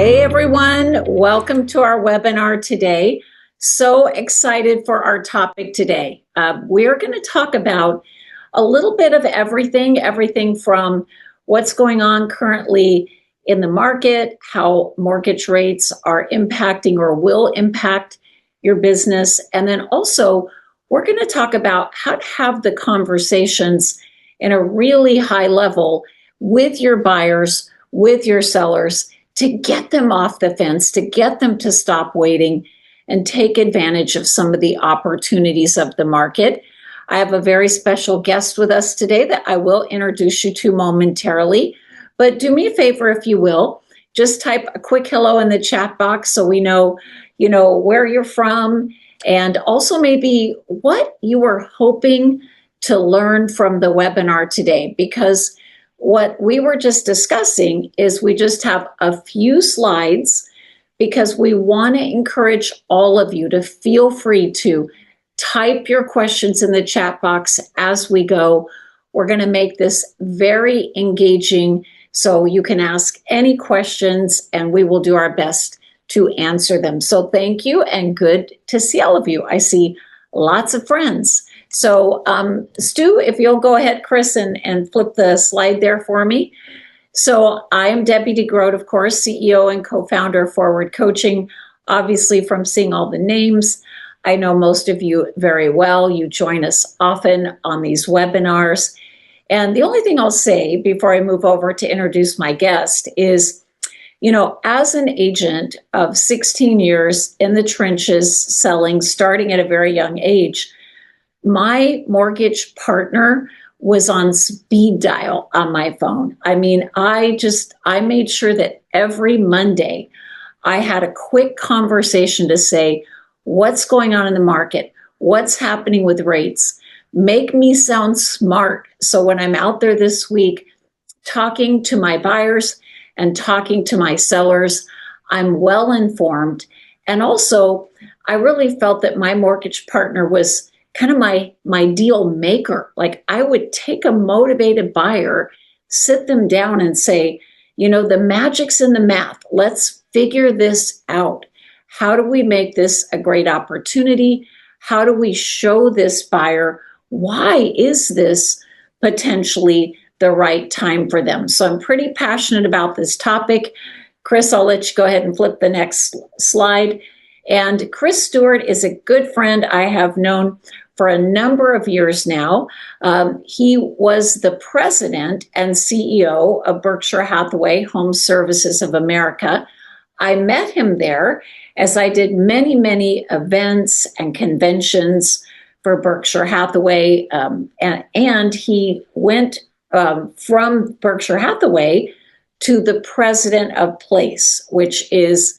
Hey everyone, welcome to our webinar today. So excited for our topic today. We're going to talk about a little bit of everything from what's going on currently in the market, how mortgage rates are impacting or will impact your business, and then also we're going to talk about how to have the conversations in a really high level with your buyers, with your sellers, to get them off the fence, to get them to stop waiting and take advantage of some of the opportunities of the market. I have a very special guest with us today that I will introduce you to momentarily. But do me a favor, if you will, just type a quick hello in the chat box so we know, where you're from, and also maybe what you were hoping to learn from the webinar today, because what we were just discussing is we just have a few slides because we want to encourage all of you to feel free to type your questions in the chat box as we go. We're going to make this very engaging so you can ask any questions and we will do our best to answer them. So thank you and good to see all of you. I see lots of friends. So Stu, if you'll go ahead, Chris, and flip the slide there for me. So I am Debbie DeGroat, of course, CEO and co-founder of Forward Coaching. Obviously, from seeing all the names, I know most of you very well. You join us often on these webinars. And the only thing I'll say before I move over to introduce my guest is, as an agent of 16 years in the trenches selling, starting at a very young age, my mortgage partner was on speed dial on my phone. I mean, I made sure that every Monday I had a quick conversation to say, what's going on in the market? What's happening with rates? Make me sound smart. So when I'm out there this week talking to my buyers and talking to my sellers, I'm well informed. And also, I really felt that my mortgage partner was kind of my deal maker. Like, I would take a motivated buyer, sit them down and say, the magic's in the math. Let's figure this out. How do we make this a great opportunity? How do we show this buyer why is this potentially the right time for them? So I'm pretty passionate about this topic. Chris, I'll let you go ahead and flip the next slide. And Chris Stewart is a good friend I have known for a number of years now. He was the president and CEO of Berkshire Hathaway Home Services of America. I met him there as I did many, many events and conventions for Berkshire Hathaway. And he went from Berkshire Hathaway to the president of Place, which is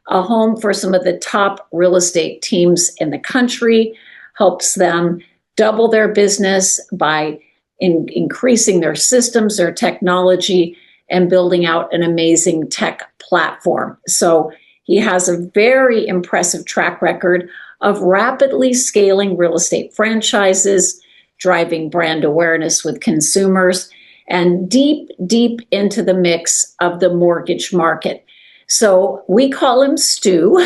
a home for some of the top real estate teams in the country, helps them double their business by increasing their systems, their technology, and building out an amazing tech platform. So he has a very impressive track record of rapidly scaling real estate franchises, driving brand awareness with consumers, and deep into the mix of the mortgage market. So we call him Stu.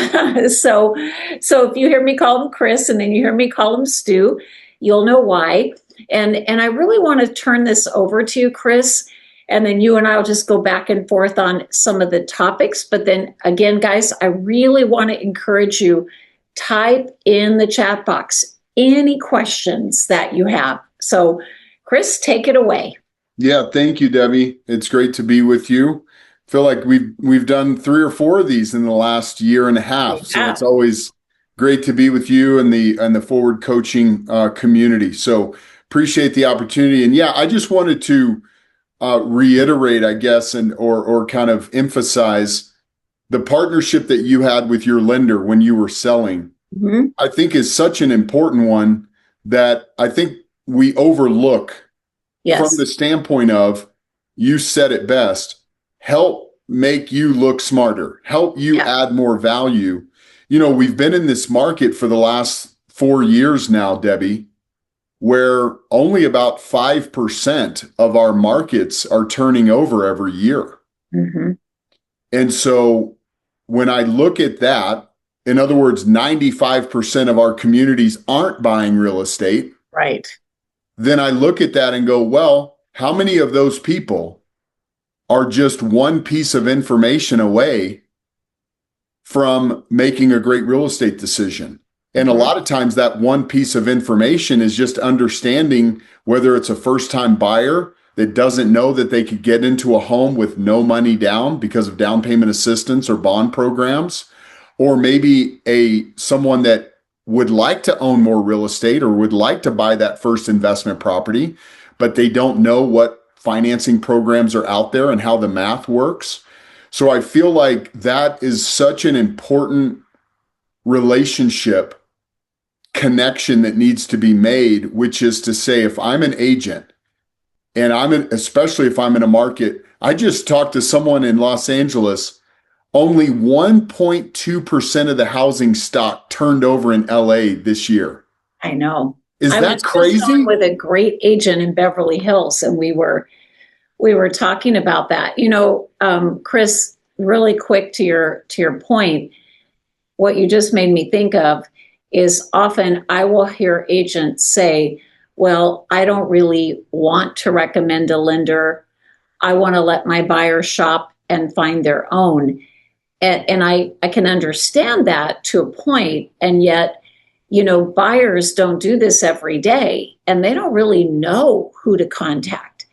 So if you hear me call him Chris and then you hear me call him Stu, you'll know why. And I really want to turn this over to you, Chris, and then you and I will just go back and forth on some of the topics. But then again, guys, I really want to encourage you, type in the chat box any questions that you have. So Chris, take it away. Yeah, thank you, Debbie. It's great to be with you. Feel like we've done 3 or 4 of these in the last year and a half. So it's always great to be with you and the Forward Coaching community. So appreciate the opportunity. And yeah, I just wanted to reiterate, I guess, or kind of emphasize the partnership that you had with your lender when you were selling. Mm-hmm. I think is such an important one that I think we overlook. Yes. From the standpoint of, you said it best, help make you look smarter, help you add more value. We've been in this market for the last 4 years now, Debbie, where only about 5% of our markets are turning over every year. Mm-hmm. And so when I look at that, in other words, 95% of our communities aren't buying real estate. Right. Then I look at that and go, well, how many of those people are just one piece of information away from making a great real estate decision? And a lot of times that one piece of information is just understanding whether it's a first-time buyer that doesn't know that they could get into a home with no money down because of down payment assistance or bond programs, or maybe someone that would like to own more real estate or would like to buy that first investment property, but they don't know what financing programs are out there and how the math works. So I feel like that is such an important relationship connection that needs to be made, which is to say, if I'm an agent and especially if I'm in a market, I just talked to someone in Los Angeles, only 1.2% of the housing stock turned over in LA this year. I know. Is that crazy? I was with a great agent in Beverly Hills, and we were talking about that. You know, Chris, really quick to your point, what you just made me think of is often I will hear agents say, well, I don't really want to recommend a lender. I want to let my buyer shop and find their own. And I can understand that to a point. And yet, you know, buyers don't do this every day and they don't really know who to contact.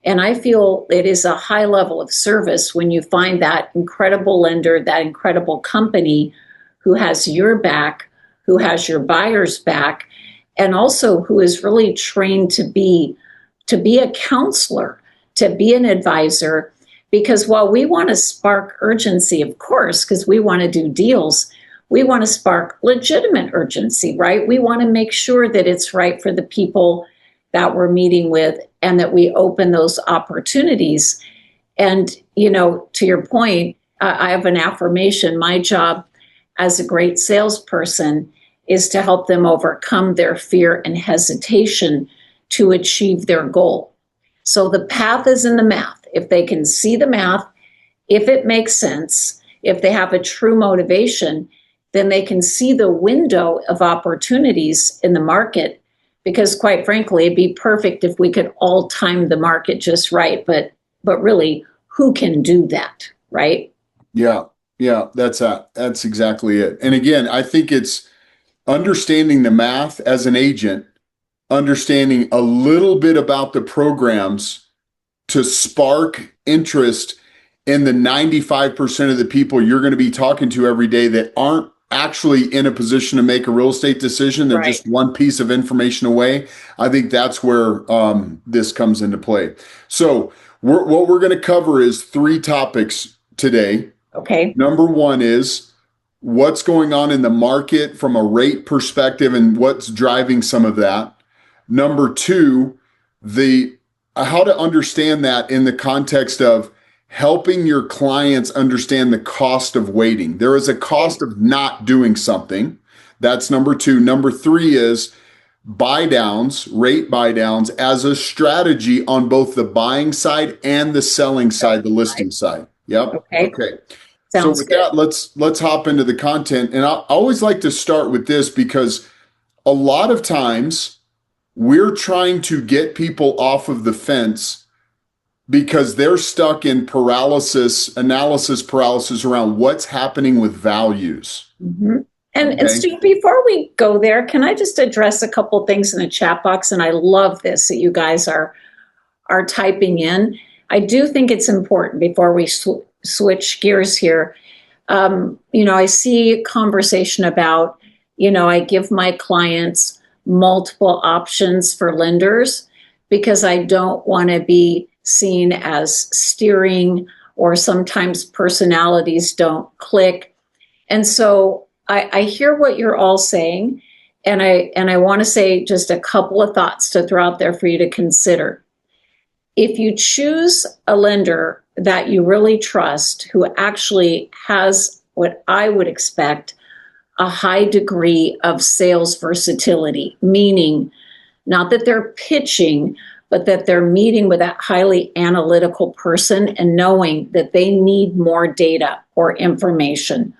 And I feel it is a high level of service when you find that incredible lender, that incredible company who has your back, who has your buyer's back, and also who is really trained to be a counselor, to be an advisor. Because while we want to spark urgency, of course, because we want to do deals, we want to spark legitimate urgency, right? We want to make sure that it's right for the people that we're meeting with and that we open those opportunities. And, you know, to your point, I have an affirmation. My job as a great salesperson is to help them overcome their fear and hesitation to achieve their goal. So the path is in the math. If they can see the math, if it makes sense, if they have a true motivation, then they can see the window of opportunities in the market. Because quite frankly, it'd be perfect if we could all time the market just right. But really, who can do that, right? Yeah, that's exactly it. And again, I think it's understanding the math as an agent, understanding a little bit about the programs to spark interest in the 95% of the people you're going to be talking to every day that aren't actually in a position to make a real estate decision. They're just one piece of information away. I think that's where this comes into play. So what we're going to cover is 3 topics today. Okay. Number 1 is what's going on in the market from a rate perspective and what's driving some of that. Number 2, how to understand that in the context of helping your clients understand the cost of waiting. There is a cost of not doing something. That's number 2. Number 3 is rate buy downs as a strategy on both the buying side and the selling side, the listing side. Yep. Okay. So with that, let's hop into the content. And I always like to start with this because a lot of times we're trying to get people off of the fence because they're stuck in analysis paralysis around what's happening with values. Mm-hmm. And Steve, before we go there, can I just address a couple things in the chat box? And I love this that you guys are typing in. I do think it's important before we switch gears here. I see conversation about, I give my clients multiple options for lenders because I don't want to be seen as steering, or sometimes personalities don't click. And so I hear what you're all saying, and I want to say just a couple of thoughts to throw out there for you to consider. If you choose a lender that you really trust, who actually has what I would expect a high degree of sales versatility, meaning not that they're pitching, but that they're meeting with that highly analytical person and knowing that they need more data or information,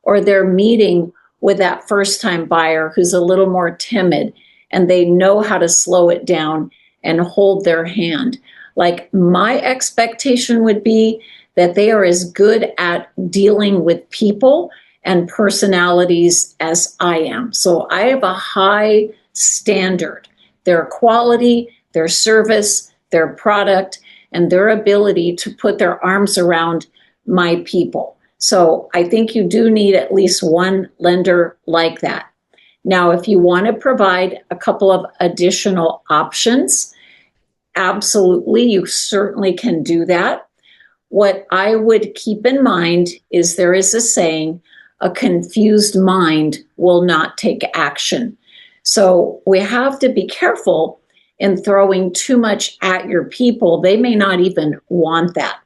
or they're meeting with that first-time buyer who's a little more timid and they know how to slow it down and hold their hand. Like, my expectation would be that they are as good at dealing with people and personalities as I am. So I have a high standard. Their quality, their service, their product, and their ability to put their arms around my people. So I think you do need at least one lender like that. Now, if you want to provide a couple of additional options, absolutely, you certainly can do that. What I would keep in mind is there is a saying, a confused mind will not take action. So we have to be careful in throwing too much at your people. They may not even want that.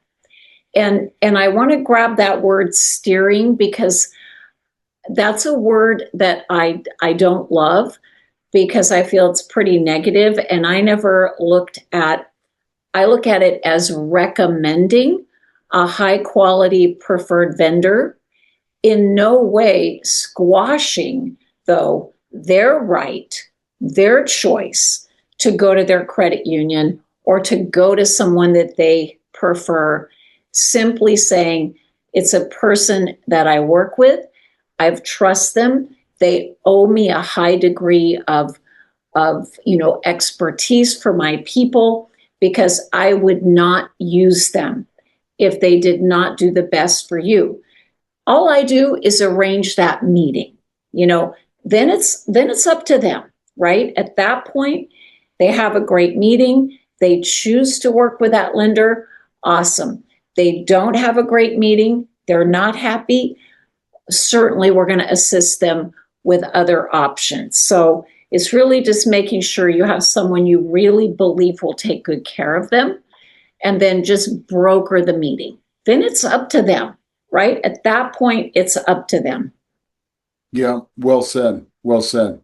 And I want to grab that word steering, because that's a word that I don't love, because I feel it's pretty negative, and I look at it as recommending a high quality preferred vendor, in no way squashing, though, their right, their choice to go to their credit union or to go to someone that they prefer. Simply saying, it's a person that I work with, I've trust them, they owe me a high degree of expertise for my people, because I would not use them if they did not do the best for you. All I do is arrange that meeting. Then it's up to them, right? At that point, they have a great meeting, they choose to work with that lender, awesome. They don't have a great meeting, they're not happy, certainly we're going to assist them with other options. So it's really just making sure you have someone you really believe will take good care of them, and then just broker the meeting. Then it's up to them, right? At that point, it's up to them. Yeah, well said. Well said.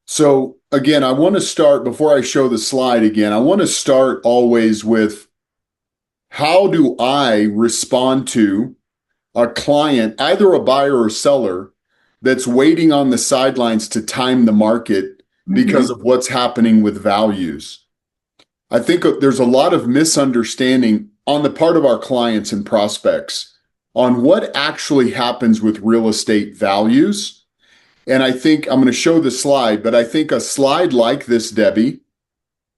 So again, I want to start, before I show the slide again, I want to start always with, how do I respond to a client, either a buyer or seller, that's waiting on the sidelines to time the market because of what's happening with values? I think there's a lot of misunderstanding on the part of our clients and prospects on what actually happens with real estate values. And I think I'm going to show the slide, but I think a slide like this, Debbie,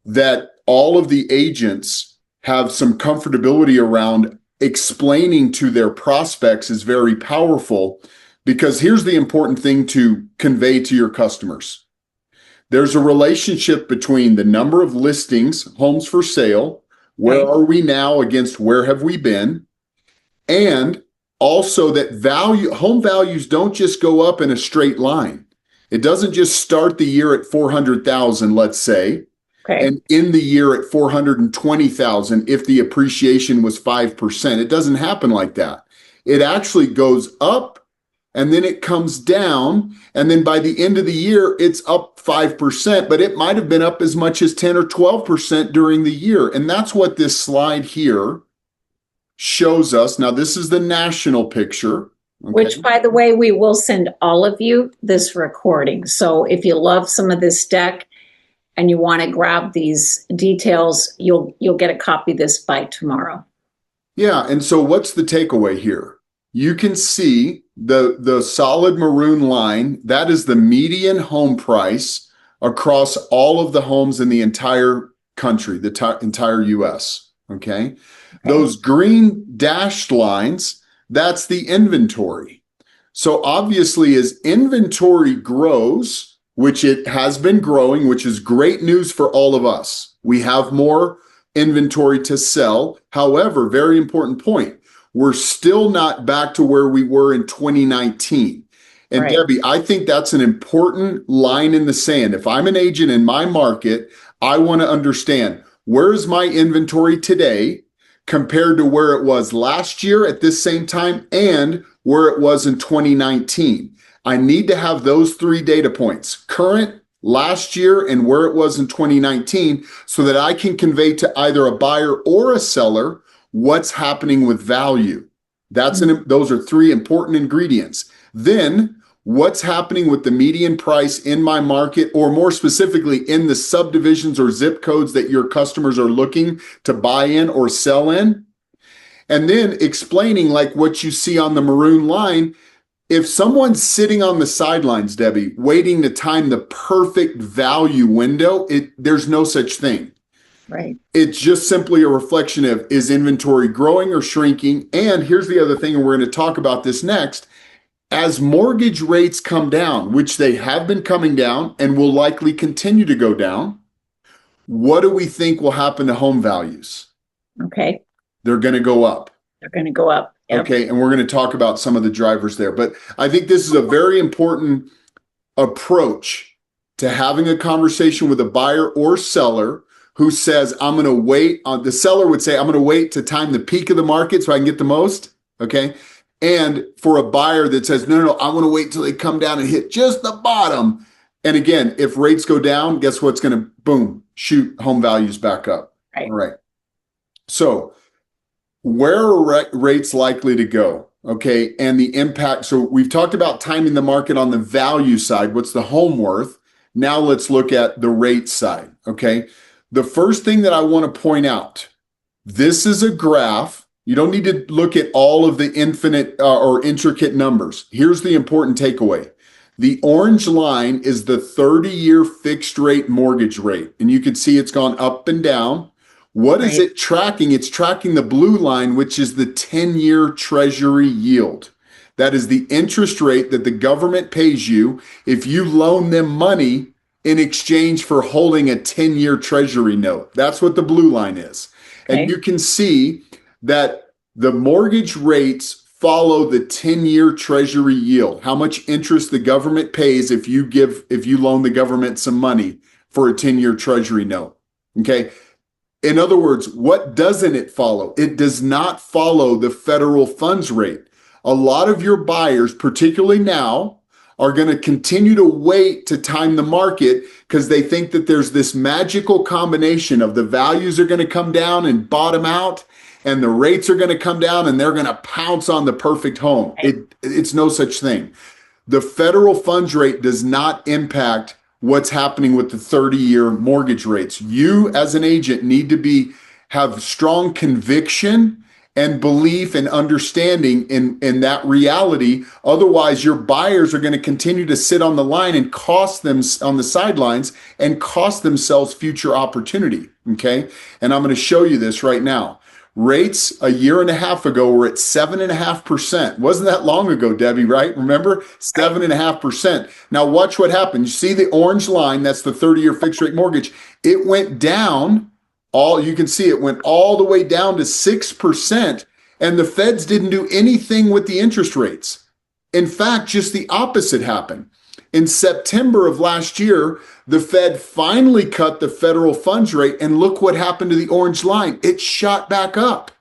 that all of the agents have some comfortability around explaining to their prospects is very powerful, because here's the important thing to convey to your customers. There's a relationship between the number of listings, homes for sale, where are we now against where have we been, and also that home values don't just go up in a straight line. It doesn't just start the year at 400,000, let's say, and end the year at 420,000 if the appreciation was 5%. It doesn't happen like that. It actually goes up, and then it comes down, and then by the end of the year, it's up 5%, but it might have been up as much as 10 or 12% during the year. And that's what this slide here shows us. Now, this is the national picture. Okay. Which, by the way, we will send all of you this recording. So if you love some of this deck and you want to grab these details, you'll get a copy of this by tomorrow. Yeah, and so what's the takeaway here? You can see the solid maroon line, that is the median home price across all of the homes in the entire country, the entire US, okay? Those green dashed lines, that's the inventory. So obviously, as inventory grows, which it has been growing, which is great news for all of us. We have more inventory to sell. However, very important point, we're still not back to where we were in 2019. And Debbie, I think that's an important line in the sand. If I'm an agent in my market, I want to understand, where is my inventory today compared to where it was last year at this same time and where it was in 2019. I need to have those three data points: current, last year and where it was in 2019 so that I can convey to either a buyer or a seller what's happening with value. Those are three important ingredients. Then what's happening with the median price in my market, or more specifically in the subdivisions or zip codes that your customers are looking to buy in or sell in. And then explaining, like what you see on the maroon line, if someone's sitting on the sidelines, Debbie, waiting to time the perfect value window, there's no such thing. Right. It's just simply a reflection of, is inventory growing or shrinking? And here's the other thing, and we're going to talk about this next. As mortgage rates come down, which they have been coming down and will likely continue to go down, what do we think will happen to home values? Okay. They're going to go up. They're going to go up. Yep. Okay. And we're going to talk about some of the drivers there. But I think this is a very important approach to having a conversation with a buyer or seller who says, I'm going to wait. The seller would say, I'm going to wait to time the peak of the market so I can get the most. Okay. And for a buyer that says, no, I want to wait till they come down and hit just the bottom. And again, if rates go down, guess what's going to, boom, shoot home values back up. Right. All right. So where are rates likely to go? Okay. And the impact. So we've talked about timing the market on the value side. What's the home worth? Now let's look at the rate side. Okay. The first thing that I want to point out, this is a graph. You don't need to look at all of the infinite or intricate numbers. Here's the important takeaway. The orange line is the 30-year fixed rate mortgage rate. And you can see it's gone up and down. What is it tracking? It's tracking the blue line, which is the 10-year treasury yield. That is the interest rate that the government pays you if you loan them money in exchange for holding a 10-year treasury note. That's what the blue line is. Okay. And you can see that the mortgage rates follow the 10-year treasury yield, how much interest the government pays if you loan the government some money for a 10-year treasury note. Okay. In other words, what doesn't it follow? It does not follow the federal funds rate. A lot of your buyers, particularly now, are going to continue to wait to time the market because they think that there's this magical combination of the values are going to come down and bottom out, and the rates are going to come down and they're going to pounce on the perfect home. It's no such thing. The federal funds rate does not impact what's happening with the 30-year mortgage rates. You as an agent need to have strong conviction and belief and understanding in that reality. Otherwise, your buyers are going to continue to sit on the line and cost them on the sidelines and cost themselves future opportunity. Okay. And I'm going to show you this right now. Rates a year and a half ago were at 7.5%. Wasn't that long ago, Debbie, right? Remember? 7.5%. Now watch what happened. You see the orange line, that's the 30-year fixed rate mortgage. It went down. You can see it went all the way down to 6%, and the feds didn't do anything with the interest rates. In fact, just the opposite happened. In September of last year, the Fed finally cut the federal funds rate, and look what happened to the orange line. It shot back up.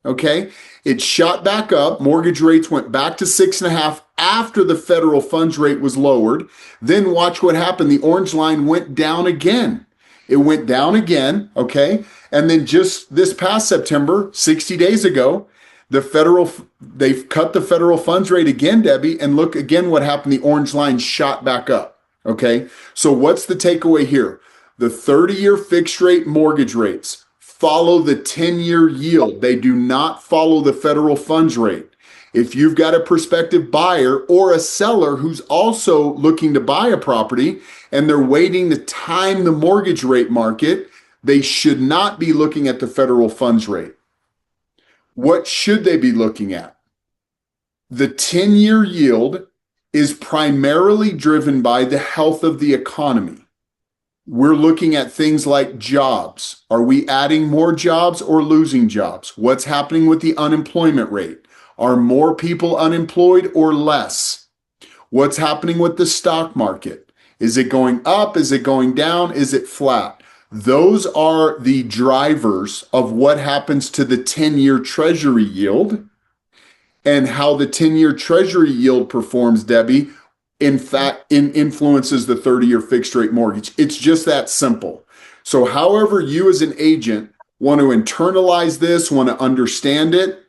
Okay? It shot back up. Mortgage rates went back to 6.5 after the federal funds rate was lowered. Then watch what happened. The orange line went down again. It went down again, okay? And then just this past September, 60 days ago, they've cut the federal funds rate again, Debbie, and look again what happened. The orange line shot back up, okay? So what's the takeaway here? The 30-year fixed rate mortgage rates follow the 10-year yield. They do not follow the federal funds rate. If you've got a prospective buyer or a seller who's also looking to buy a property and they're waiting to time the mortgage rate market, they should not be looking at the federal funds rate. What should they be looking at? The 10-year yield is primarily driven by the health of the economy. We're looking at things like jobs. Are we adding more jobs or losing jobs? What's happening with the unemployment rate? Are more people unemployed or less? What's happening with the stock market? Is it going up? Is it going down? Is it flat? Those are the drivers of what happens to the 10-year treasury yield and how the 10-year treasury yield performs, Debbie, in fact influences the 30-year fixed rate mortgage. It's just that simple. So however you as an agent want to internalize this, want to understand it,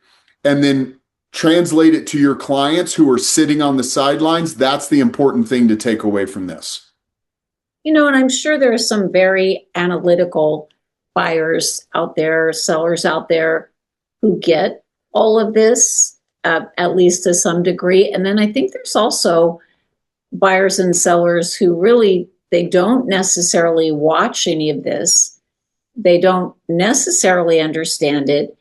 and then translate it to your clients who are sitting on the sidelines, that's the important thing to take away from this. You know, and I'm sure there are some very analytical buyers out there, sellers out there who get all of this, at least to some degree. And then I think there's also buyers and sellers who really, they don't necessarily watch any of this. They don't necessarily understand it.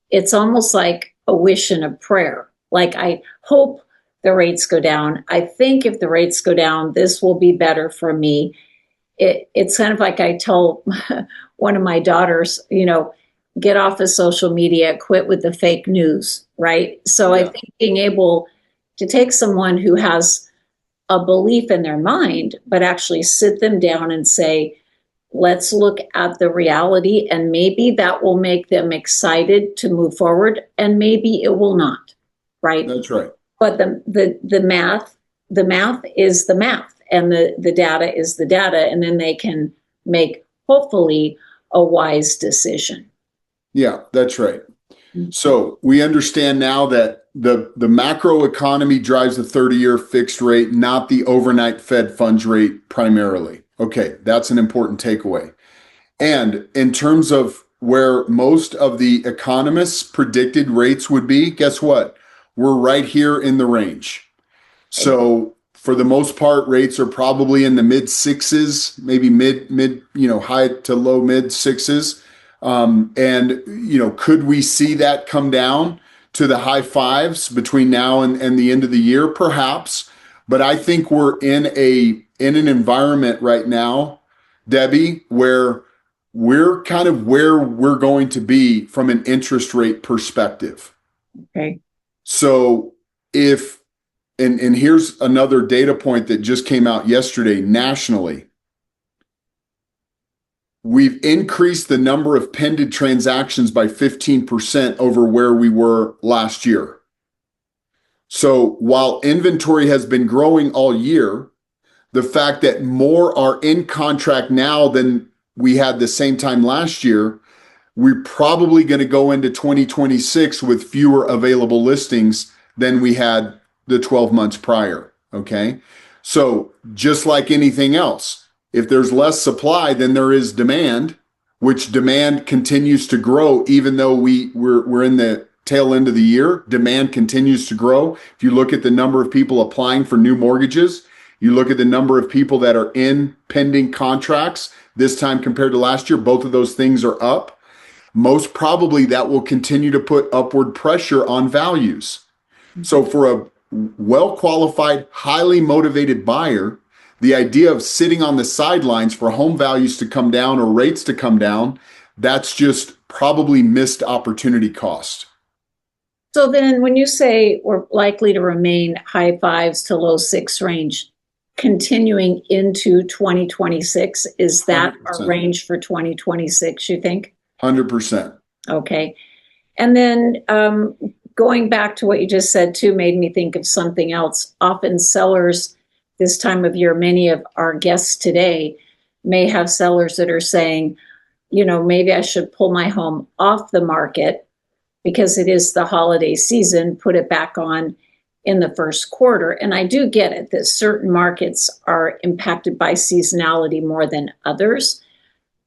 It's almost like a wish and a prayer. Like, I hope the rates go down. I think if the rates go down, this will be better for me. It's kind of like I tell one of my daughters, you know, get off of social media, quit with the fake news, right? So I think being able to take someone who has a belief in their mind, but actually sit them down and say, let's look at the reality, and maybe that will make them excited to move forward, and maybe it will not, right? That's right. But the math is the math, and the data is the data, and then they can make, hopefully, a wise decision. Yeah, that's right. So we understand now that the macro economy drives the 30-year fixed rate, not the overnight Fed funds rate primarily. Okay, that's an important takeaway. And in terms of where most of the economists predicted rates would be, guess what? We're right here in the range. So for the most part, rates are probably in the mid sixes, maybe mid, high to low mid sixes. And, could we see that come down to the high fives between now and the end of the year? Perhaps. But I think we're in an environment right now, Debbie, where we're kind of where we're going to be from an interest rate perspective. Okay. So and here's another data point that just came out yesterday nationally. We've increased the number of pending transactions by 15% over where we were last year. So while inventory has been growing all year, the fact that more are in contract now than we had the same time last year, we're probably going to go into 2026 with fewer available listings than we had the 12 months prior. Okay. So just like anything else, if there's less supply than there is demand, which demand continues to grow, even though we're in the tail end of the year, demand continues to grow. If you look at the number of people applying for new mortgages, you look at the number of people that are in pending contracts this time compared to last year, both of those things are up. Most probably that will continue to put upward pressure on values. So for a well-qualified, highly motivated buyer, the idea of sitting on the sidelines for home values to come down or rates to come down, that's just probably missed opportunity cost. So then when you say we're likely to remain high fives to low six range, continuing into 2026, is that 100%. our range for 2026, you think? 100%. Okay. And then going back to what you just said too, made me think of something else. Often sellers this time of year, many of our guests today may have sellers that are saying, maybe I should pull my home off the market because it is the holiday season, put it back on in the first quarter. And I do get it that certain markets are impacted by seasonality more than others.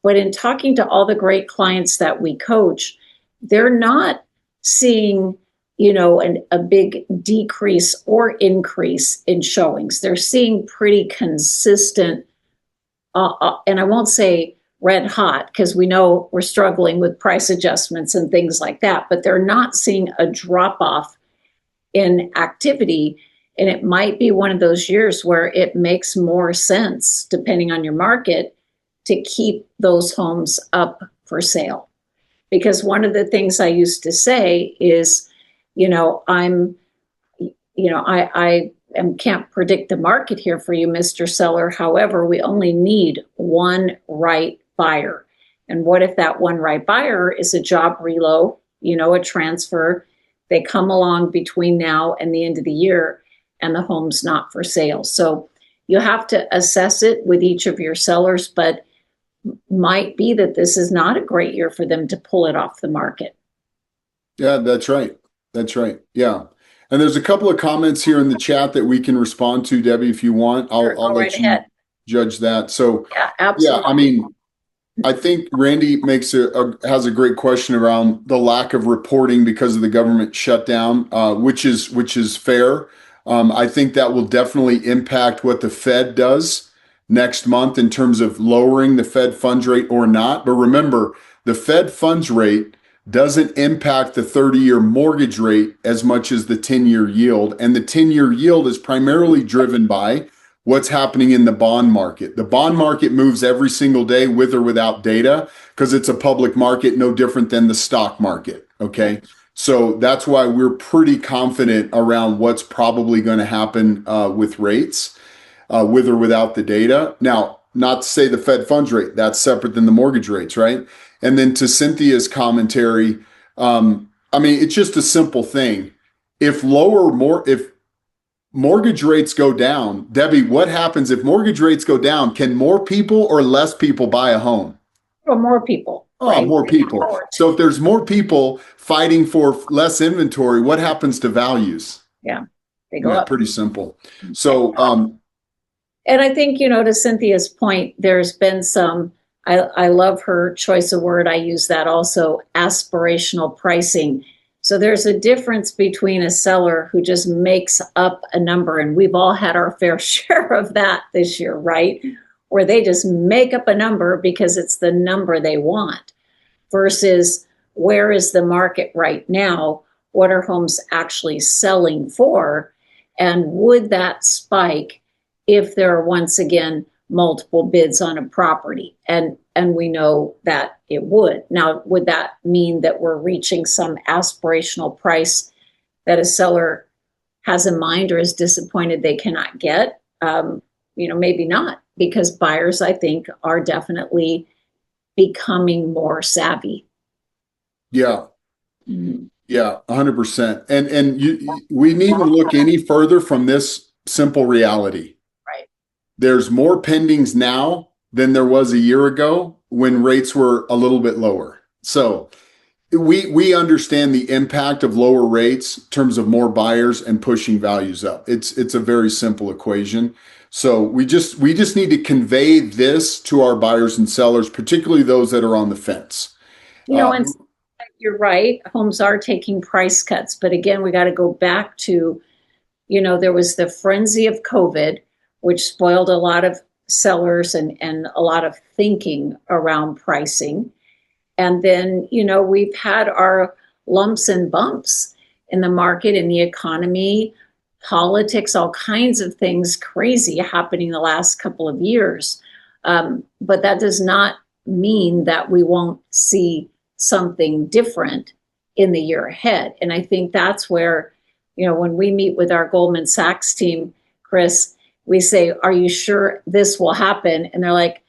But in talking to all the great clients that we coach, they're not seeing a big decrease or increase in showings. They're seeing pretty consistent, and I won't say red hot because we know we're struggling with price adjustments and things like that, but they're not seeing a drop off in activity. And it might be one of those years where it makes more sense, depending on your market, to keep those homes up for sale. Because one of the things I used to say is, I can't predict the market here for you, Mr. Seller. However, we only need one right buyer. And what if that one right buyer is a job reload, a transfer? They come along between now and the end of the year, and the home's not for sale. So you have to assess it with each of your sellers, but might be that this is not a great year for them to pull it off the market. Yeah, that's right. That's right. Yeah. And there's a couple of comments here in the chat that we can respond to, Debbie, if you want. I'll Go right let you ahead. judge that. So, Yeah, absolutely. yeah, I mean, I think Randy has a great question around the lack of reporting because of the government shutdown, which is fair. I think that will definitely impact what the Fed does next month in terms of lowering the Fed funds rate or not. But remember, the Fed funds rate doesn't impact the 30-year mortgage rate as much as the 10-year yield. And the 10-year yield is primarily driven by what's happening in the bond market. The bond market moves every single day with or without data because it's a public market, no different than the stock market. Okay. So that's why we're pretty confident around what's probably going to happen with rates, with or without the data. Now, not to say the Fed funds rate, that's separate than the mortgage rates, right? And then to Cynthia's commentary, I mean, it's just a simple thing. If mortgage rates go down, Debbie, what happens if mortgage rates go down? Can more people or less people buy a home? Or more people. Oh, right? more people. So if there's more people fighting for less inventory, what happens to values? Yeah, they go up. Pretty simple. So, and I think, to Cynthia's point, there's been some, I love her choice of word. I use that also, aspirational pricing. So there's a difference between a seller who just makes up a number, and we've all had our fair share of that this year, right? Where they just make up a number because it's the number they want, versus where is the market right now? What are homes actually selling for? And would that spike if there are once again multiple bids on a property? And we know that it would. Now, would that mean that we're reaching some aspirational price that a seller has in mind or is disappointed they cannot get? Maybe not, because buyers, I think, are definitely becoming more savvy. Yeah. Mm-hmm. Yeah, 100%. And we needn't look any further from this simple reality. Right. There's more pendings now than there was a year ago when rates were a little bit lower. So we understand the impact of lower rates in terms of more buyers and pushing values up. It's a very simple equation. So we just need to convey this to our buyers and sellers, particularly those that are on the fence. And you're right, homes are taking price cuts, but again, we got to go back to, there was the frenzy of COVID, which spoiled a lot of sellers and a lot of thinking around pricing. And then, we've had our lumps and bumps in the market, in the economy, politics, all kinds of things crazy happening the last couple of years. But that does not mean that we won't see something different in the year ahead. And I think that's where, when we meet with our Goldman Sachs team, Chris, we say, are you sure this will happen? And they're like,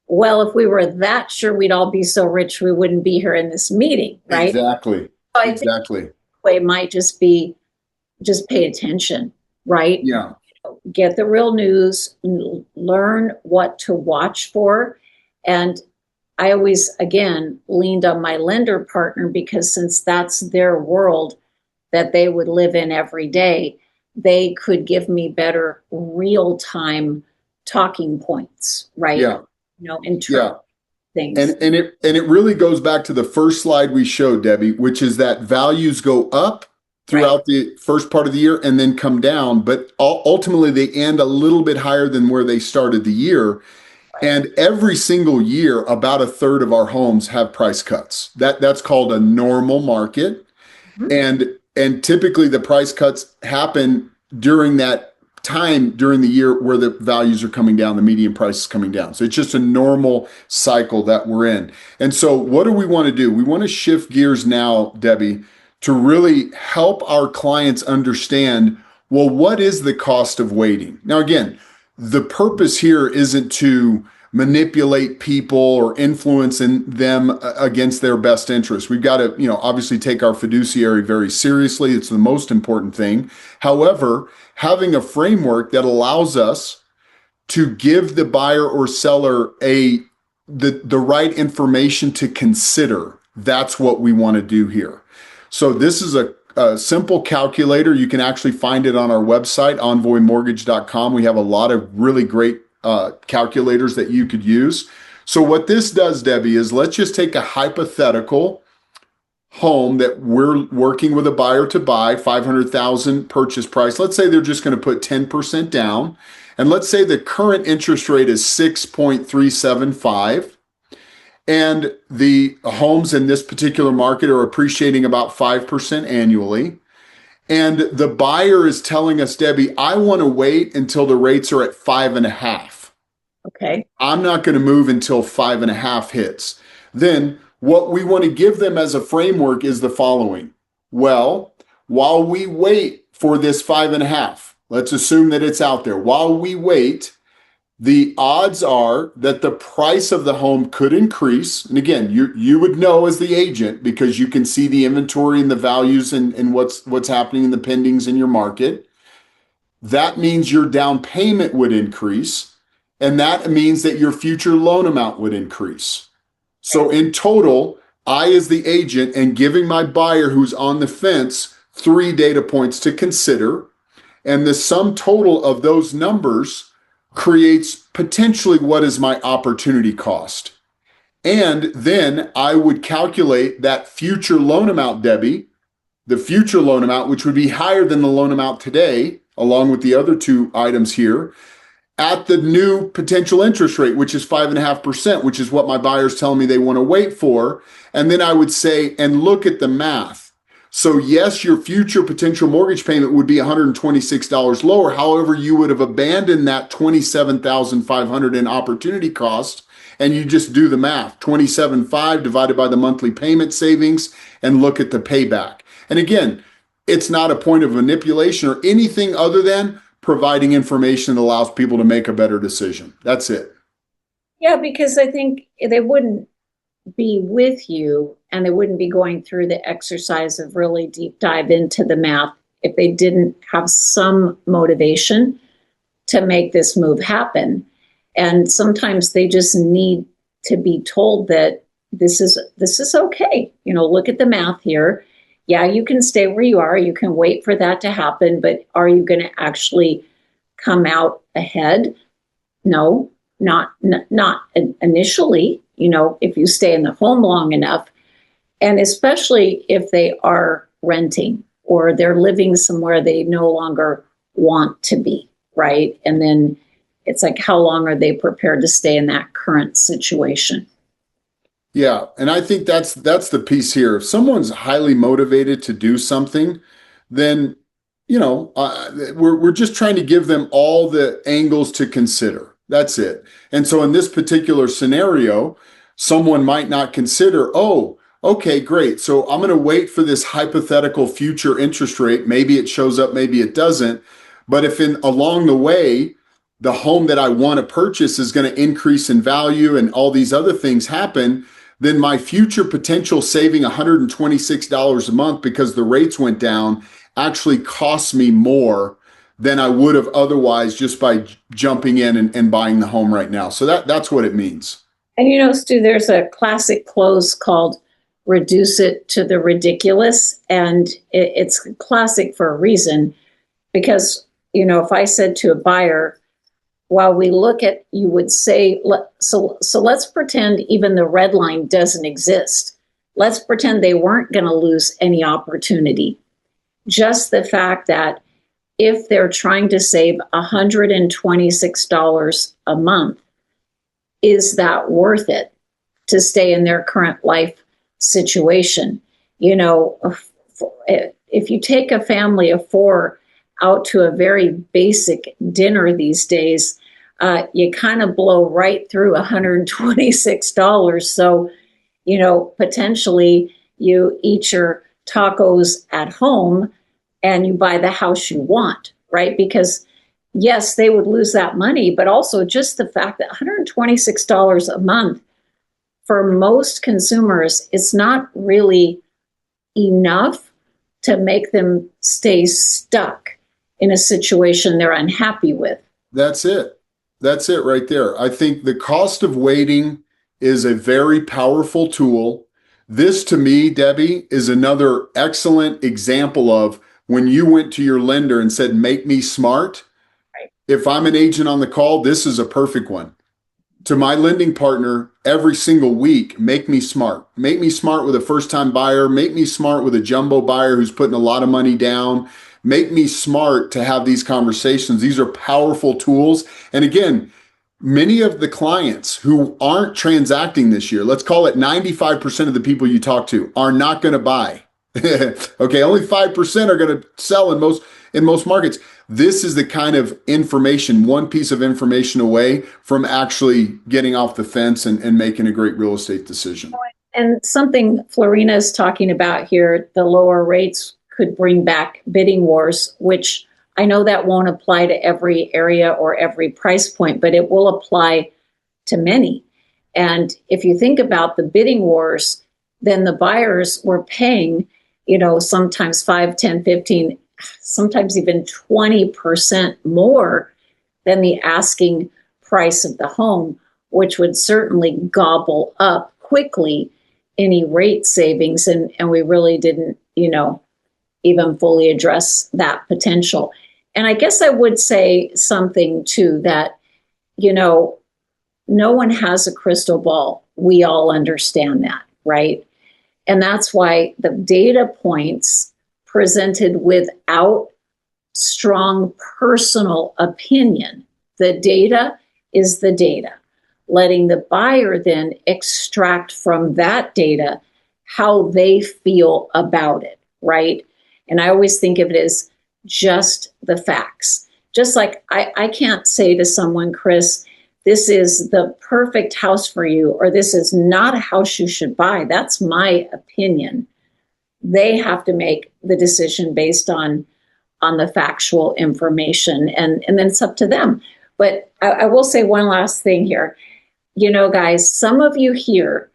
well, if we were that sure, we'd all be so rich, we wouldn't be here in this meeting, right? Exactly. So I think the way might just be, just pay attention, right? Yeah. Get the real news, learn what to watch for. And I always, again, leaned on my lender partner, because since that's their world that they would live in every day, they could give me better real-time talking points, right? Yeah. In terms of things. And it really goes back to the first slide we showed, Debbie, which is that values go up throughout the first part of the year and then come down, but ultimately they end a little bit higher than where they started the year. Right. And every single year, about a third of our homes have price cuts. That's called a normal market. Mm-hmm. And typically the price cuts happen during that time during the year where the values are coming down, the median price is coming down. So it's just a normal cycle that we're in. And so what do we want to do? We want to shift gears now, Debbie, to really help our clients understand, well, what is the cost of waiting? Now, again, the purpose here isn't to manipulate people or influence them against their best interest. We've got to, obviously take our fiduciary very seriously. It's the most important thing. However, having a framework that allows us to give the buyer or seller the right information to consider, that's what we want to do here. So this is a simple calculator. You can actually find it on our website, envoymortgage.com. We have a lot of really great calculators that you could use. So what this does, Debbie, is let's just take a hypothetical home that we're working with a buyer to buy, 500,000 purchase price. Let's say they're just going to put 10% down. And let's say the current interest rate is 6.375. And the homes in this particular market are appreciating about 5% annually. And the buyer is telling us, Debbie, I want to wait until the rates are at 5.5. Okay. I'm not going to move until 5.5 hits. Then what we want to give them as a framework is the following. Well, while we wait for this 5.5, let's assume that it's out there. While we wait, the odds are that the price of the home could increase. And again, you would know as the agent because you can see the inventory and the values and what's happening in the pendings in your market. That means your down payment would increase. And that means that your future loan amount would increase. So in total, I as the agent am giving my buyer who's on the fence 3 data points to consider. And the sum total of those numbers creates potentially what is my opportunity cost. And then I would calculate that future loan amount, Debbie, the future loan amount, which would be higher than the loan amount today, along with the other 2 items here, at the new potential interest rate, which is 5.5%, which is what my buyer's telling me they want to wait for. And then I would say, and look at the math. So yes, your future potential mortgage payment would be $126 lower. However, you would have abandoned that $27,500 in opportunity cost, and you just do the math. $27,500 divided by the monthly payment savings, and look at the payback. And again, it's not a point of manipulation or anything other than providing information that allows people to make a better decision. That's it. Yeah, because I think they wouldn't be with you and they wouldn't be going through the exercise of really deep dive into the math if they didn't have some motivation to make this move happen. And sometimes they just need to be told that this is okay. Look at the math here. Yeah, you can stay where you are. You can wait for that to happen, but are you going to actually come out ahead? No, not initially. If you stay in the home long enough, and especially if they are renting or they're living somewhere they no longer want to be, right? And then it's like, how long are they prepared to stay in that current situation? Yeah, and I think that's the piece here. If someone's highly motivated to do something, then we're just trying to give them all the angles to consider. That's it. And so in this particular scenario, someone might not consider, oh, okay, great. So I'm going to wait for this hypothetical future interest rate. Maybe it shows up, maybe it doesn't. But if along the way, the home that I want to purchase is going to increase in value and all these other things happen, then my future potential saving $126 a month because the rates went down actually costs me more than I would have otherwise just by jumping in and buying the home right now. So that's what it means. And Stu, there's a classic close called reduce it to the ridiculous. And it's classic for a reason, because, if I said to a buyer, while we look at, you would say, so let's pretend even the red line doesn't exist. Let's pretend they weren't going to lose any opportunity. Just the fact that if they're trying to save $126 a month, is that worth it to stay in their current life situation? If you take a family of 4 out to a very basic dinner these days, you kind of blow right through $126. So, potentially you eat your tacos at home and you buy the house you want, right? Because yes, they would lose that money, but also just the fact that $126 a month for most consumers is not really enough to make them stay stuck in a situation they're unhappy with. That's it. That's it right there. I think the cost of waiting is a very powerful tool. This, to me, Debbie, is another excellent example of when you went to your lender and said, make me smart. Right. If I'm an agent on the call, this is a perfect one. To my lending partner, every single week, make me smart. Make me smart with a first-time buyer. Make me smart with a jumbo buyer who's putting a lot of money down. Make me smart to have these conversations. These are powerful tools. And again, many of the clients who aren't transacting this year, let's call it 95% of the people you talk to, are not going to buy. Okay, only 5% are going to sell in most markets. This is the kind of information, one piece of information away from actually getting off the fence and making a great real estate decision. And something Florina is talking about here, the lower rates could bring back bidding wars, which I know that won't apply to every area or every price point, but it will apply to many. And if you think about the bidding wars, then the buyers were paying, sometimes 5, 10, 15, sometimes even 20% more than the asking price of the home, which would certainly gobble up quickly any rate savings. And we really didn't, even fully address that potential. And I guess I would say something too that, no one has a crystal ball. We all understand that, right? And that's why the data points presented without strong personal opinion. The data is the data, letting the buyer then extract from that data how they feel about it, right? And I always think of it as just the facts. Just like I can't say to someone, Chris, this is the perfect house for you, or this is not a house you should buy. That's my opinion. They have to make the decision based on the factual information, and then it's up to them. But I will say one last thing here. Guys, some of you here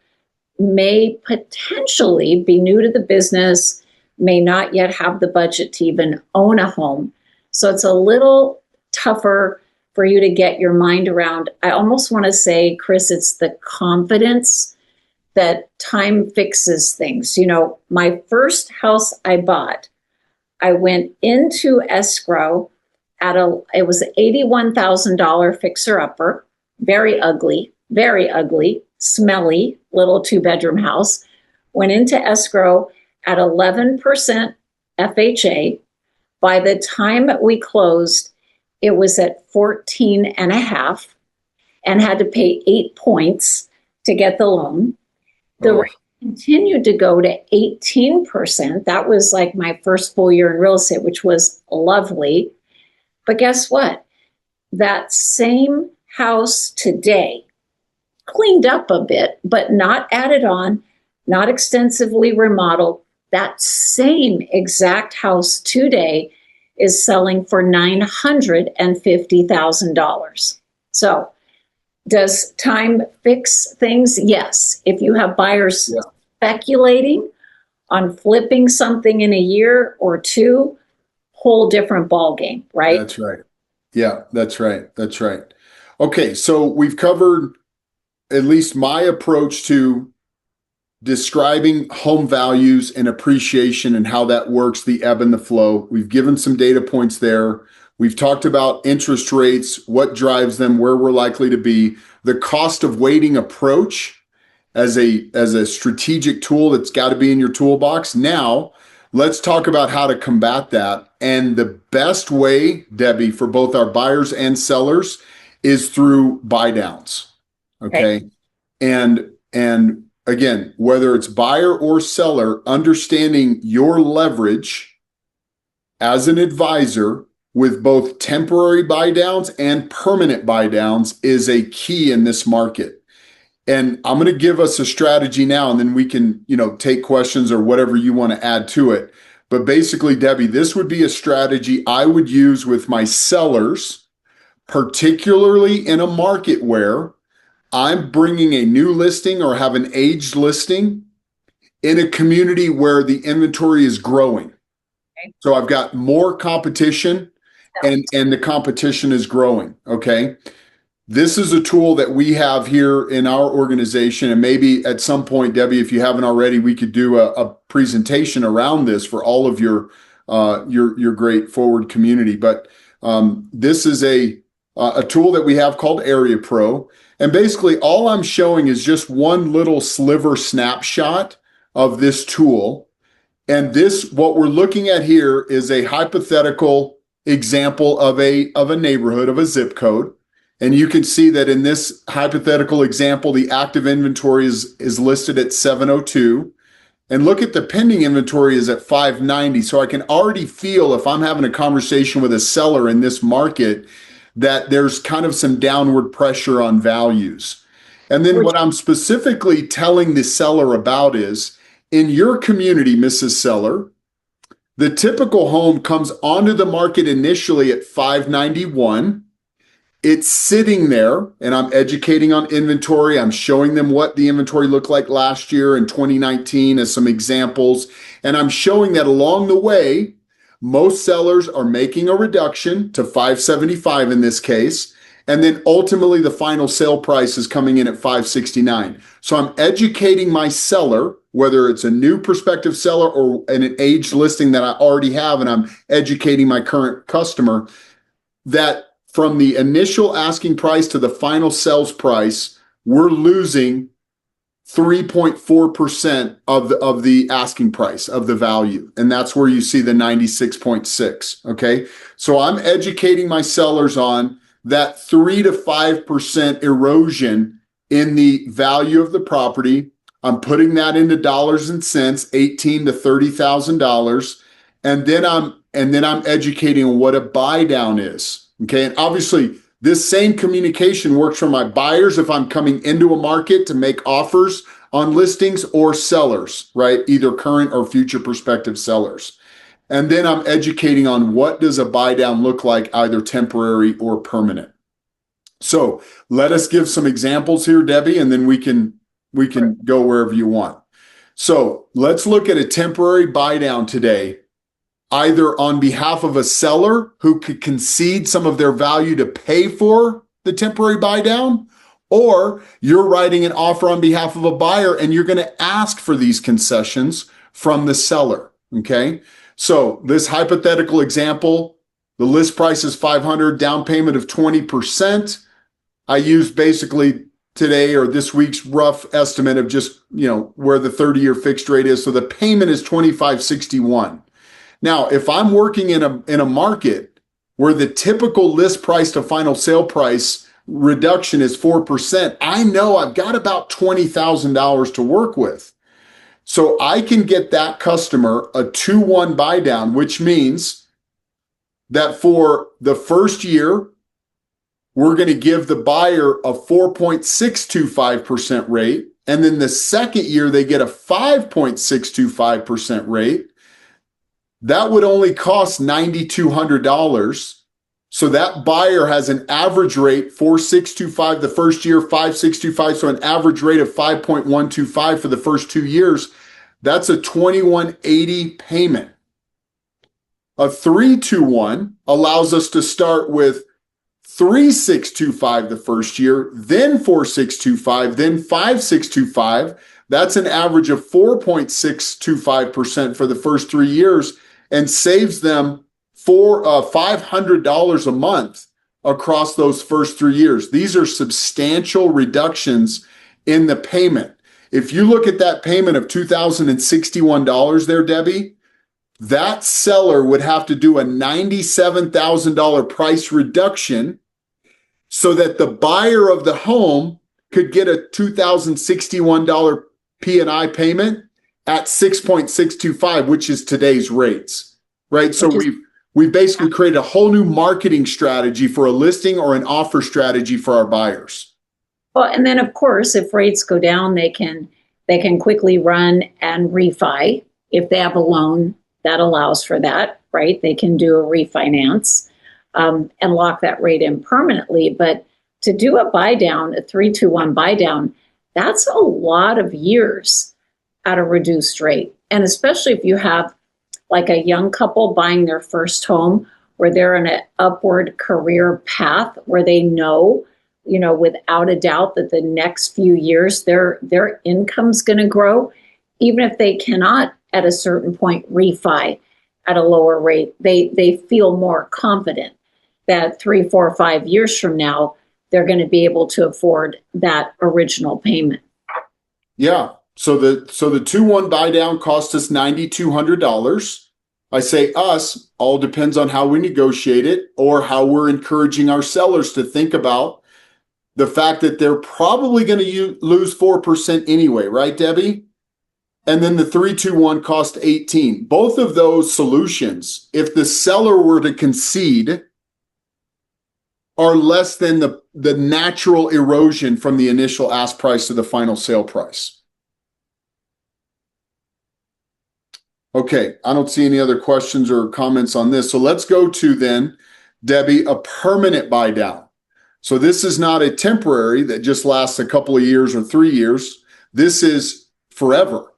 may potentially be new to the business, may not yet have the budget to even own a home. So it's a little tougher for you to get your mind around. I almost want to say, Chris, it's the confidence that time fixes things. My first house I bought, I went into escrow it was an $81,000 fixer-upper, very ugly, smelly, little 2-bedroom house. Went into escrow at 11% FHA. By the time we closed, it was at 14.5 and had to pay 8 points to get the loan. The rate continued to go to 18%. That was like my first full year in real estate, which was lovely. But guess what? That same house today, cleaned up a bit, but not added on, not extensively remodeled, that same exact house today is selling for $950,000. So does time fix things? Yes. If you have buyers speculating on flipping something in a year or two, whole different ballgame, right? That's right. Yeah, that's right. That's right. Okay, so we've covered at least my approach to describing home values and appreciation and how that works, the ebb and the flow. We've given some data points there. We've talked about interest rates, what drives them, where we're likely to be, the cost of waiting approach as a strategic tool that's got to be in your toolbox. Now, let's talk about how to combat that. And the best way, Debbie, for both our buyers and sellers is through buy downs. Okay. And again, whether it's buyer or seller, understanding your leverage as an advisor with both temporary buy downs and permanent buy downs is a key in this market. And I'm going to give us a strategy now, and then we can, take questions or whatever you want to add to it. But basically, Debbie, this would be a strategy I would use with my sellers particularly in a market where I'm bringing a new listing or have an aged listing in a community where the inventory is growing. Okay. So I've got more competition and the competition is growing. Okay. This is a tool that we have here in our organization. And maybe at some point, Debbie, if you haven't already, we could do a presentation around this for all of your great forward community. But this is a tool that we have called Area Pro. And basically all I'm showing is just one little sliver snapshot of this tool. And this, what we're looking at here is a hypothetical example of a neighborhood, of a zip code. And you can see that in this hypothetical example, the active inventory is listed at 702. And look at the pending inventory is at 590. So I can already feel, if I'm having a conversation with a seller in this market, that there's kind of some downward pressure on values. And then what I'm specifically telling the seller about is, in your community, Mrs. Seller, the typical home comes onto the market initially at 591. It's sitting there, and I'm educating on inventory. I'm showing them what the inventory looked like last year in 2019 as some examples. And I'm showing that along the way, most sellers are making a reduction to 575 in this case. And then ultimately the final sale price is coming in at 569. So I'm educating my seller, whether it's a new prospective seller or an aged listing that I already have, and I'm educating my current customer that from the initial asking price to the final sales price, we're losing 3.4% of the asking price of the value. And that's where you see the 96.6. Okay. So I'm educating my sellers on that 3 to 5% erosion in the value of the property. I'm putting that into dollars and cents, $18,000 to $30,000. And then I'm educating on what a buy down is. Okay. And obviously this same communication works for my buyers if I'm coming into a market to make offers on listings, or sellers, right? Either current or future prospective sellers. And then I'm educating on what does a buy down look like, either temporary or permanent. So let us give some examples here, Debbie, and then we can go wherever you want. So let's look at a temporary buy down today, either on behalf of a seller who could concede some of their value to pay for the temporary buy down, or you're writing an offer on behalf of a buyer and you're going to ask for these concessions from the seller. Okay. So this hypothetical example, the list price is 500, down payment of 20%. I used basically today or this week's rough estimate of just, where the 30-year fixed rate is. So the payment is 2561. Now, if I'm working in a market where the typical list price to final sale price reduction is 4%, I know I've got about $20,000 to work with. So I can get that customer a 2-1 buy down, which means that for the first year, we're going to give the buyer a 4.625% rate. And then the second year, they get a 5.625% rate. That would only cost $9,200. So that buyer has an average rate 4.625 the first year, 5.625. So an average rate of 5.125 for the first 2 years. That's a $2,180 payment. A 3-2-1 allows us to start with 3.625 the first year, then 4.625, then 5.625. That's an average of 4.625% for the first 3 years, and saves them $500 a month across those first 3 years. These are substantial reductions in the payment. If you look at that payment of $2,061 there, Debbie, that seller would have to do a $97,000 price reduction so that the buyer of the home could get a $2,061 P&I payment at 6.625, which is today's rates, right? So we've basically created a whole new marketing strategy for a listing or an offer strategy for our buyers. Well, and then of course, if rates go down, they can quickly run and refi. If they have a loan that allows for that, right? They can do a refinance. and lock that rate in permanently. But to do a buy down, a 3-2-1 buy down, that's a lot of years at a reduced rate. And especially if you have like a young couple buying their first home where they're in an upward career path where they know, without a doubt that the next few years their income's going to grow, even if they cannot at a certain point refi at a lower rate, they feel more confident that 3, 4, 5 years from now, they're going to be able to afford that original payment. Yeah. So the 2-1 buy down cost us $9,200. I say us, all depends on how we negotiate it or how we're encouraging our sellers to think about the fact that they're probably going to lose 4% anyway, right, Debbie? And then the 3-2-1 cost 18. Both of those solutions, if the seller were to concede, are less than the natural erosion from the initial ask price to the final sale price. Okay, I don't see any other questions or comments on this. So let's go to then, Debbie, a permanent buy down. So this is not a temporary that just lasts a couple of years or 3 years. This is forever.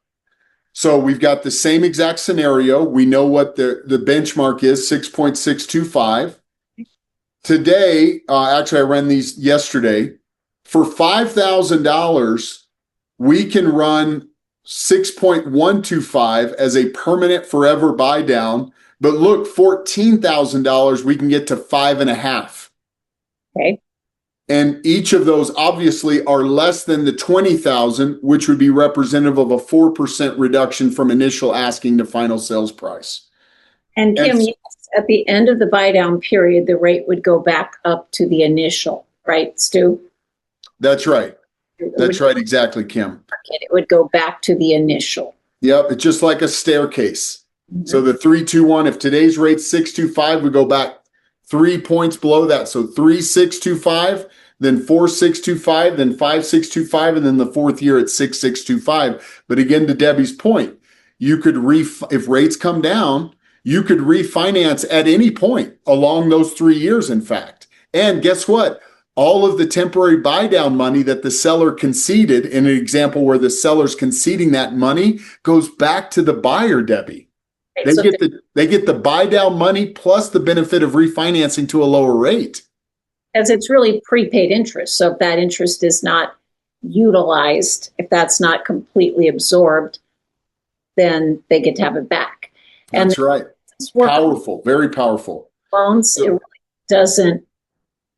So we've got the same exact scenario. We know what the benchmark is, 6.625. Today, actually I ran these yesterday. For $5,000, we can run 6.125 as a permanent forever buy down. But look, $14,000, we can get to 5.5. Okay. And each of those obviously are less than the 20,000, which would be representative of a 4% reduction from initial asking to final sales price. And Kim, yes, at the end of the buy down period, the rate would go back up to the initial, right, Stu? That's right. That's right, exactly, Kim. It would go back to the initial. Yep, it's just like a staircase. Mm-hmm. So the 3-2-1, if today's rate's 625, we go back 3 points below that. So 3-625, then 4-625, then 5-625, and then the fourth year at 6-625. But again, to Debbie's point, you could if rates come down, you could refinance at any point along those 3 years, in fact. And guess what? All of the temporary buy down money that the seller conceded, in an example where the seller's conceding that money, goes back to the buyer, Debbie. Right, they get the buy down money plus the benefit of refinancing to a lower rate. As it's really prepaid interest. So if that interest is not utilized, if that's not completely absorbed, then they get to have it back. That's right. Powerful, very powerful. Loans, it really doesn't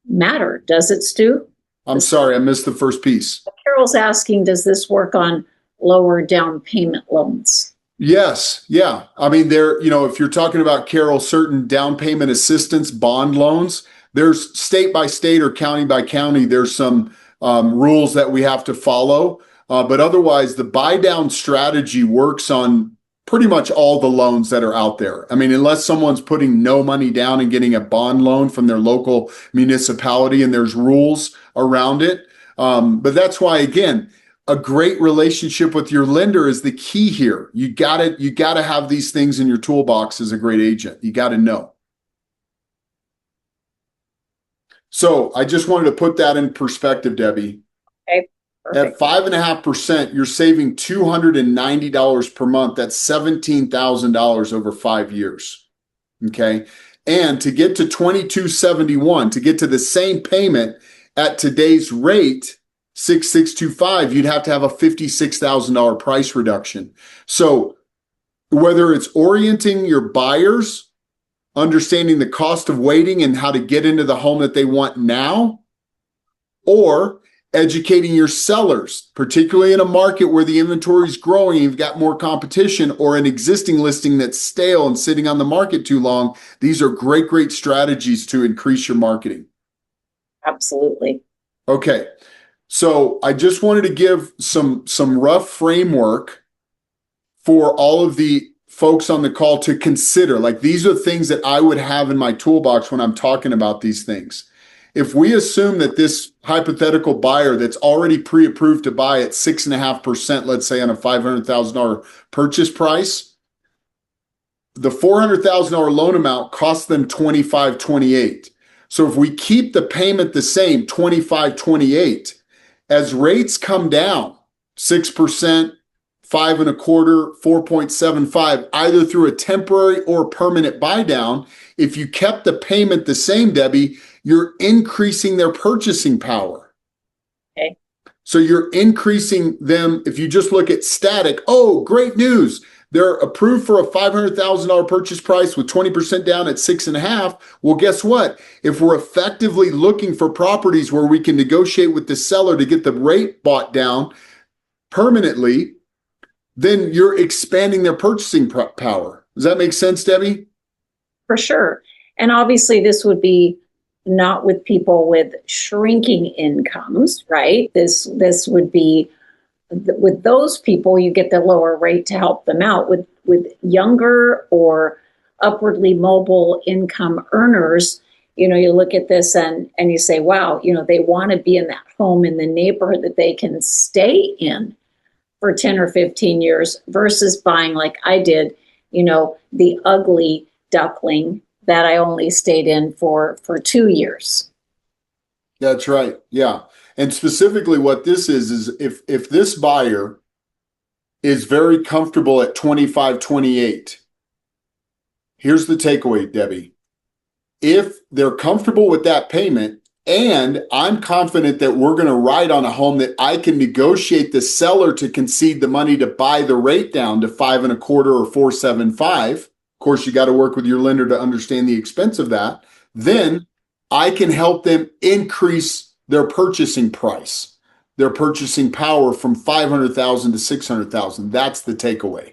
matter, does it, Stu? I'm sorry, I missed the first piece. Carol's asking, does this work on lower down payment loans? Yes. Yeah. I mean, if you're talking about, Carol, certain down payment assistance bond loans, there's state by state or county by county, there's some rules that we have to follow. But otherwise, the buy down strategy works on pretty much all the loans that are out there. I mean, unless someone's putting no money down and getting a bond loan from their local municipality, and there's rules around it. But that's why, again, a great relationship with your lender is the key here. You gotta have these things in your toolbox as a great agent. You gotta know. So I just wanted to put that in perspective, Debbie. Okay. Perfect. At 5.5%, you're saving $290 per month. That's $17,000 over 5 years. Okay. And to get to $2,271, to get to the same payment at today's rate, 6,625, you'd have to have a $56,000 price reduction. So whether it's orienting your buyers, understanding the cost of waiting and how to get into the home that they want now, or educating your sellers, particularly in a market where the inventory is growing, you've got more competition, or an existing listing that's stale and sitting on the market too long, these are great strategies to increase your marketing. Absolutely. Okay. So I just wanted to give some rough framework for all of the folks on the call to consider. Like, these are things that I would have in my toolbox when I'm talking about these things. If we assume that this hypothetical buyer that's already pre-approved to buy at 6.5%, let's say on a $500,000 purchase price, the $400,000 loan amount costs them $25,28. So if we keep the payment the same, $25,28, as rates come down 6%, 5.25%, 4.75, either through a temporary or permanent buy down, if you kept the payment the same, Debbie, you're increasing their purchasing power. Okay. So you're increasing them. If you just look at static, oh, great news. They're approved for a $500,000 purchase price with 20% down at 6.5. Well, guess what? If we're effectively looking for properties where we can negotiate with the seller to get the rate bought down permanently, then you're expanding their purchasing power. Does that make sense, Debbie? For sure. And obviously this would be not with people with shrinking incomes, right? This would be with those people, you get the lower rate to help them out. With younger or upwardly mobile income earners, you look at this and you say, wow, they want to be in that home in the neighborhood that they can stay in for 10 or 15 years versus buying like I did, the ugly duckling that I only stayed in for 2 years. That's right. Yeah. And specifically what this is if this buyer is very comfortable at 25-28, here's the takeaway, Debbie. If they're comfortable with that payment, and I'm confident that we're going to ride on a home that I can negotiate the seller to concede the money to buy the rate down to 5.25 or 4.75. Of course, you got to work with your lender to understand the expense of that. Then I can help them increase their purchasing price, their purchasing power from 500,000 to 600,000. That's the takeaway.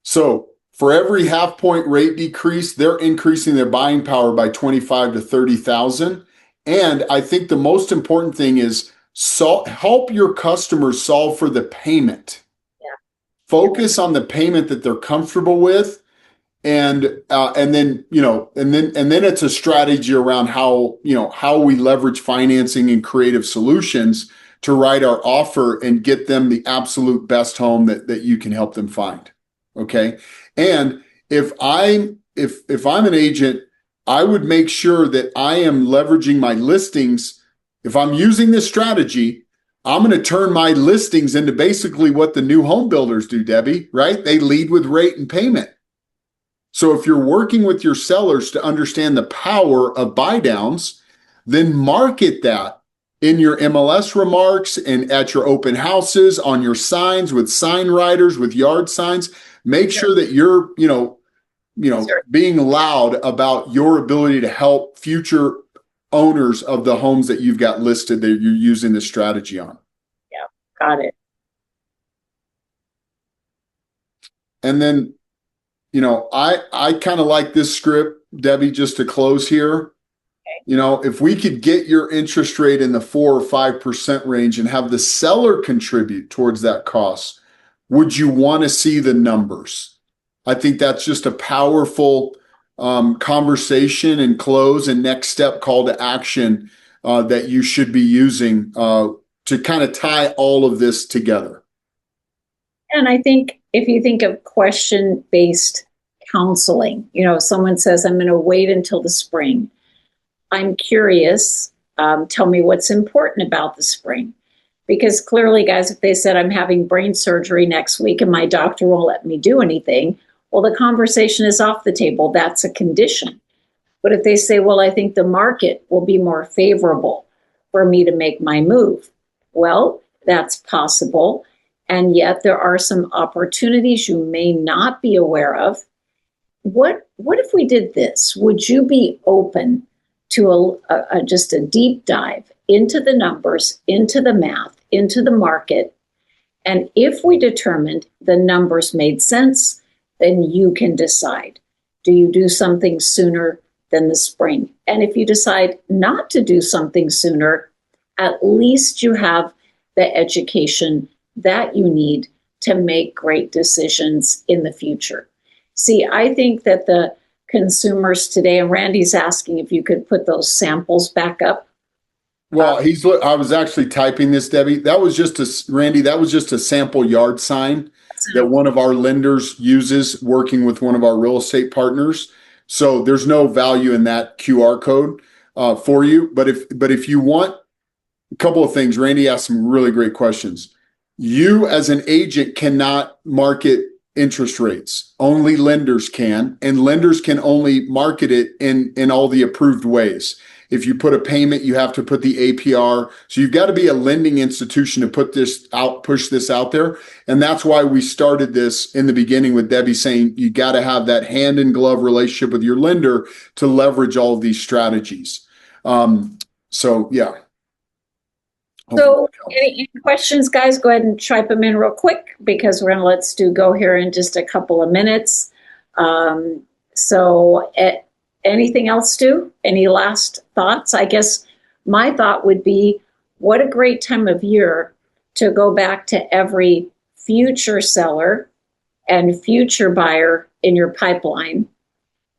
So for every half point rate decrease, they're increasing their buying power by 25 to 30,000. And I think the most important thing is help your customers solve for the payment. Yeah. Focus on the payment that they're comfortable with. And then it's a strategy around how we leverage financing and creative solutions to write our offer and get them the absolute best home that you can help them find. Okay. And if I'm an agent, I would make sure that I am leveraging my listings. If I'm using this strategy, I'm going to turn my listings into basically what the new home builders do, Debbie, right? They lead with rate and payment. So if you're working with your sellers to understand the power of buy downs, then market that in your MLS remarks and at your open houses, on your signs with sign writers, with yard signs. Make sure that you're, being loud about your ability to help future owners of the homes that you've got listed that you're using this strategy on. Yeah, got it. And then, I kind of like this script, Debbie, just to close here. Okay. If we could get your interest rate in the 4 or 5% range and have the seller contribute towards that cost, would you want to see the numbers? I think that's just a powerful conversation and close and next step call to action that you should be using to kind of tie all of this together. And I think if you think of question-based counseling, someone says, I'm going to wait until the spring. I'm curious. Tell me what's important about the spring. Because clearly, guys, if they said I'm having brain surgery next week and my doctor won't let me do anything, well, the conversation is off the table. That's a condition. But if they say, well, I think the market will be more favorable for me to make my move, well, that's possible. And yet there are some opportunities you may not be aware of. What if we did this? Would you be open to just a deep dive into the numbers, into the math, into the market? And if we determined the numbers made sense, then you can decide. Do you do something sooner than the spring? And if you decide not to do something sooner, at least you have the education that you need to make great decisions in the future. See, I think that the consumers today, and Randy's asking if you could put those samples back up. Well, I was actually typing this, Debbie. That was just Randy, that was just a sample yard sign. that one of our lenders uses working with one of our real estate partners. So there's no value in that QR code for you. But if you want a couple of things, Randy asked some really great questions. You as an agent cannot market interest rates. Only lenders can, and lenders can only market it in all the approved ways. If you put a payment, you have to put the APR. So you've got to be a lending institution to put this out, push this out there. And that's why we started this in the beginning with Debbie saying you got to have that hand in glove relationship with your lender to leverage all of these strategies. So yeah. So any questions, guys, go ahead and type them in real quick because we're going to let Stu go here in just a couple of minutes. Anything else, Stu? Any last thoughts? I guess my thought would be, what a great time of year to go back to every future seller and future buyer in your pipeline,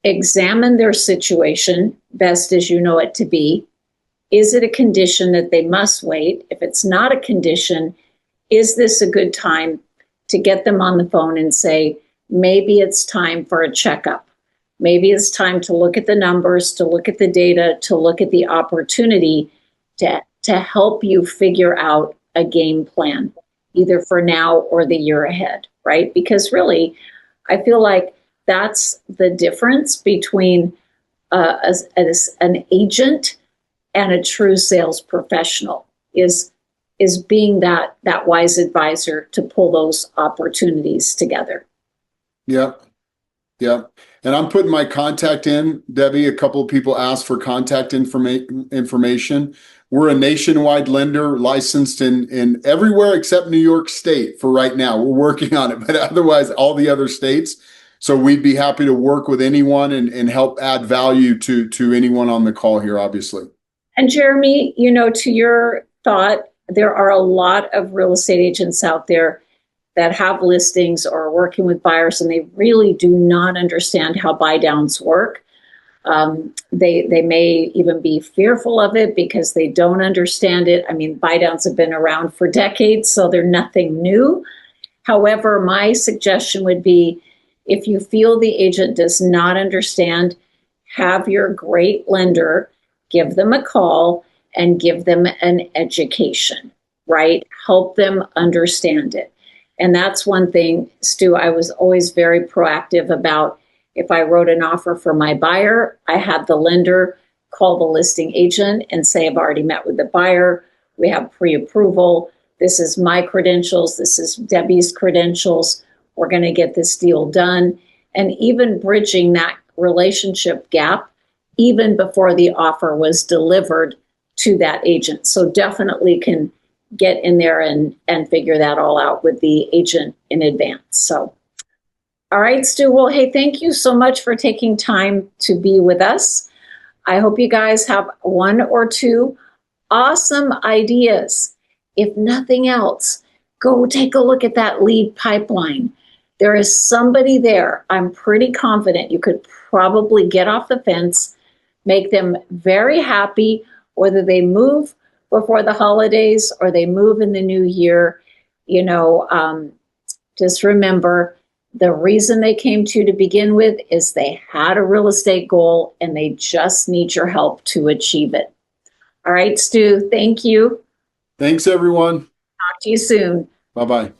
examine their situation, best as you know it to be. Is it a condition that they must wait? If it's not a condition, is this a good time to get them on the phone and say, maybe it's time for a checkup? Maybe it's time to look at the numbers, to look at the data, to look at the opportunity to help you figure out a game plan, either for now or the year ahead, right? Because really, I feel like that's the difference between as an agent and a true sales professional is being that wise advisor to pull those opportunities together. Yep. Yep. And I'm putting my contact in, Debbie. A couple of people asked for contact information. We're a nationwide lender licensed in everywhere except New York State for right now. We're working on it, but otherwise all the other states. So we'd be happy to work with anyone and help add value to anyone on the call here, obviously. And Jeremy, to your thought, there are a lot of real estate agents out there that have listings or are working with buyers, and they really do not understand how buy downs work. They may even be fearful of it because they don't understand it. I mean, buy downs have been around for decades, so they're nothing new. However, my suggestion would be, if you feel the agent does not understand, have your great lender give them a call and give them an education, right? Help them understand it. And that's one thing, Stu, I was always very proactive about. If I wrote an offer for my buyer, I had the lender call the listing agent and say, I've already met with the buyer. We have pre-approval. This is my credentials. This is Debbie's credentials. We're going to get this deal done. And even bridging that relationship gap, even before the offer was delivered to that agent. So definitely can get in there and figure that all out with the agent in advance. So, all right, Stu. Well, hey, thank you so much for taking time to be with us. I hope you guys have one or two awesome ideas. If nothing else, go take a look at that lead pipeline. There is somebody there. I'm pretty confident you could probably get off the fence, make them very happy, whether they move before the holidays or they move in the new year. Just remember, the reason they came to begin with is they had a real estate goal and they just need your help to achieve it. All right, Stu, thank you. Thanks, everyone. Talk to you soon. Bye-bye.